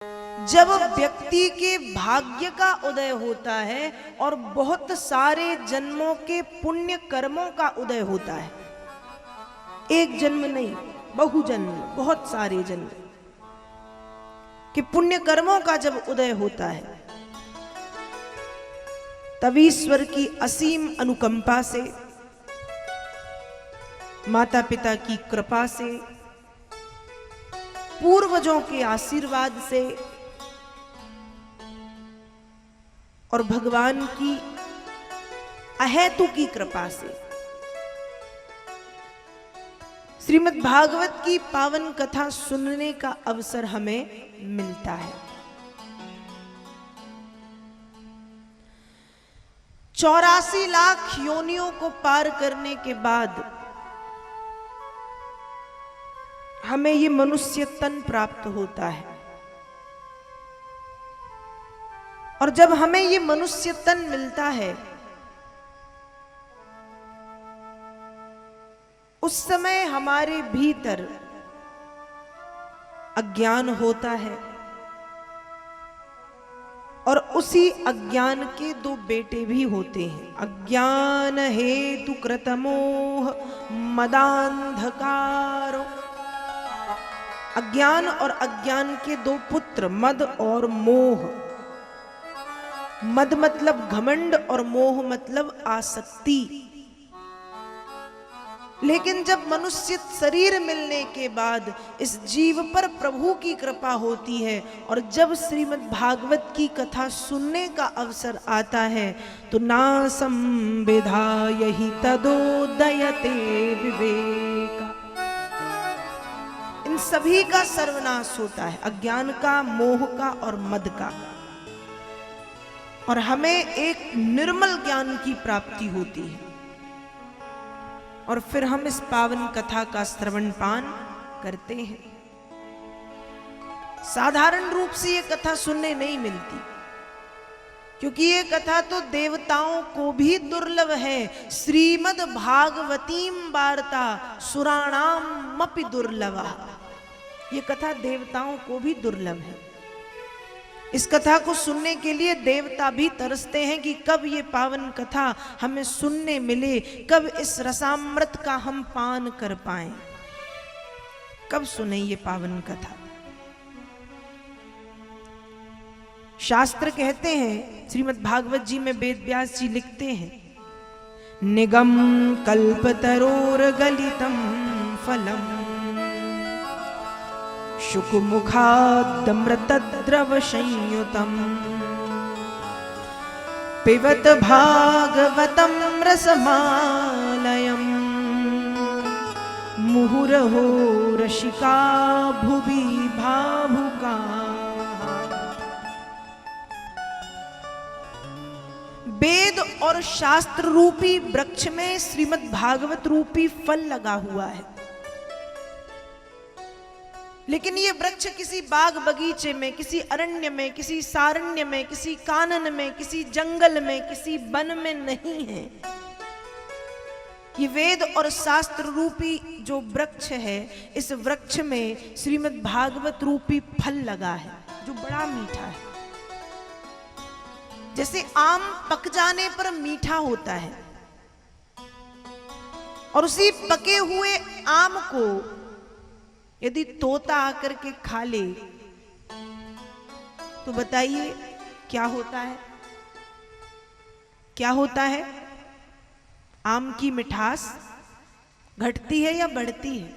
जब व्यक्ति के भाग्य का उदय होता है और बहुत सारे जन्मों के पुण्य कर्मों का उदय होता है, एक जन्म नहीं, बहु जन्म, बहुत सारे जन्म के पुण्य कर्मों का जब उदय होता है, तब ईश्वर की असीम अनुकंपा से, माता पिता की कृपा से, पूर्वजों के आशीर्वाद से और भगवान की अहेतु की कृपा से श्रीमद् भागवत की पावन कथा सुनने का अवसर हमें मिलता है। 84 लाख योनियों को पार करने के बाद हमें ये मनुष्य तन प्राप्त होता है, और जब हमें ये मनुष्य तन मिलता है उस समय हमारे भीतर अज्ञान होता है, और उसी अज्ञान के दो बेटे भी होते हैं। अज्ञान हेतु कृतमोह मदांधकारो, अज्ञान और अज्ञान के दो पुत्र मद और मोह। मद मतलब घमंड और मोह मतलब आसक्ति। लेकिन जब मनुष्य शरीर मिलने के बाद इस जीव पर प्रभु की कृपा होती है और जब श्रीमद् भागवत की कथा सुनने का अवसर आता है तो ना संविधाय ही तदोदयते विवेका, इन सभी का सर्वनाश होता है, अज्ञान का, मोह का और मद का, और हमें एक निर्मल ज्ञान की प्राप्ति होती है। और फिर हम इस पावन कथा का श्रवण पान करते हैं। साधारण रूप से ये कथा सुनने नहीं मिलती, क्योंकि ये कथा तो देवताओं को भी दुर्लभ है। श्रीमद् भागवतीम वार्ता सुराणाम अपि दुर्लभा, ये कथा देवताओं को भी दुर्लभ है। इस कथा को सुनने के लिए देवता भी तरसते हैं कि कब ये पावन कथा हमें सुनने मिले, कब इस रसामृत का हम पान कर पाएं, कब सुने ये पावन कथा। शास्त्र कहते हैं, श्रीमद् भागवत जी में वेद व्यास जी लिखते हैं, निगम कल्पतरोर गलितम फलम शुकमुखादमृतद्रव संयुतम पिबत भागवतम रसमालयम मुहुरहो रसिका भुवि भावुका। वेद और शास्त्र रूपी वृक्ष में श्रीमद् भागवत रूपी फल लगा हुआ है, लेकिन ये वृक्ष किसी बाग बगीचे में, किसी अरण्य में, किसी सारण्य में, किसी कानन में, किसी जंगल में, किसी वन में नहीं है। ये वेद और शास्त्र रूपी जो वृक्ष है, इस वृक्ष में श्रीमद् भागवत रूपी फल लगा है जो बड़ा मीठा है। जैसे आम पक जाने पर मीठा होता है, और उसी पके हुए आम को यदि तोता आकर के खा ले तो बताइए क्या होता है? क्या होता है? आम की मिठास घटती है या बढ़ती है?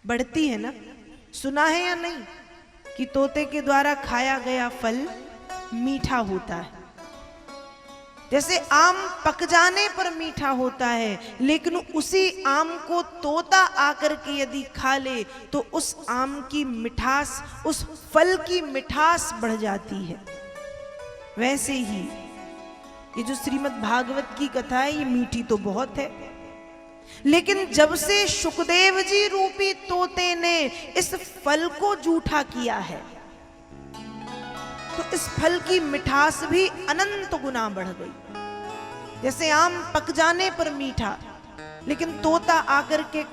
बढ़ती है ना। सुना है या नहीं कि तोते के द्वारा खाया गया फल मीठा होता है। जैसे आम पक जाने पर मीठा होता है, लेकिन उसी आम को तोता आकर के यदि खा ले तो उस आम की मिठास, उस फल की मिठास बढ़ जाती है। वैसे ही ये जो श्रीमद् भागवत की कथा है, ये मीठी तो बहुत है, लेकिन जब से शुकदेव जी रूपी तोते ने इस फल को जूठा किया है तो इस फल की मिठास भी अनंत गुना बढ़ गई। जैसे आम पक जाने पर मीठा, लेकिन तोता आकर के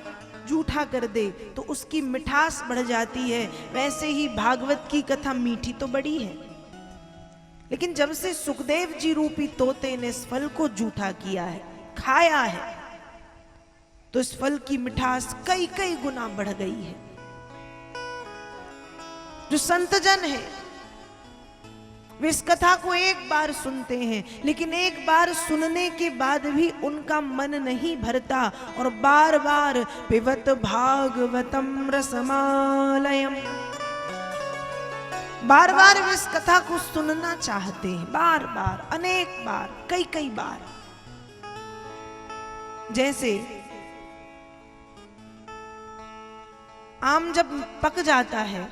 जूठा कर दे तो उसकी मिठास बढ़ जाती है, वैसे ही भागवत की कथा मीठी तो बड़ी है, लेकिन जब से सुखदेव जी रूपी तोते ने इस फल को जूठा किया है, खाया है, तो इस फल की मिठास कई कई गुना बढ़ गई है। जो संतजन है वे इस कथा को एक बार सुनते हैं, लेकिन एक बार सुनने के बाद भी उनका मन नहीं भरता और बार बार पिबत भागवतम रसमालयम, बार बार वे इस कथा को सुनना चाहते हैं, बार बार, अनेक बार, कई कई बार। जैसे आम जब पक जाता है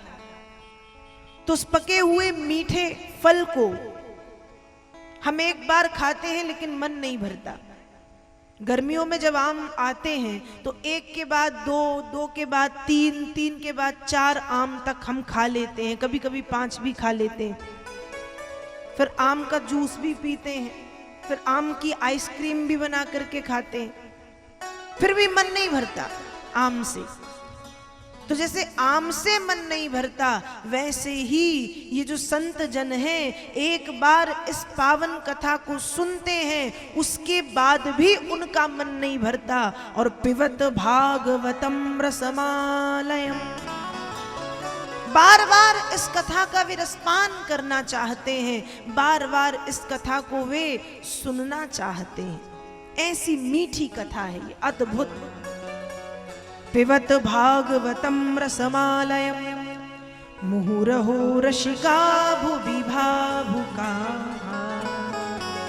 तो उस पके हुए मीठे फल को हम एक बार खाते हैं लेकिन मन नहीं भरता। गर्मियों में जब आम आते हैं तो एक के बाद दो, दो के बाद तीन, तीन के बाद चार आम तक हम खा लेते हैं, कभी कभी 5 भी खा लेते हैं। फिर आम का जूस भी पीते हैं, फिर आम की आइसक्रीम भी बना करके खाते हैं, फिर भी मन नहीं भरता आम से। तो जैसे आम से मन नहीं भरता, वैसे ही ये जो संत जन हैं एक बार इस पावन कथा को सुनते हैं, उसके बाद भी उनका मन नहीं भरता और पिबत भागवतम रसमालयम, बार बार इस कथा का वे रसपान करना चाहते हैं, बार बार इस कथा को वे सुनना चाहते हैं। ऐसी मीठी कथा है ये, अद्भुत। पिबत भागवतम रसमालयम मुहुरहो रसिका भुवि भावुका।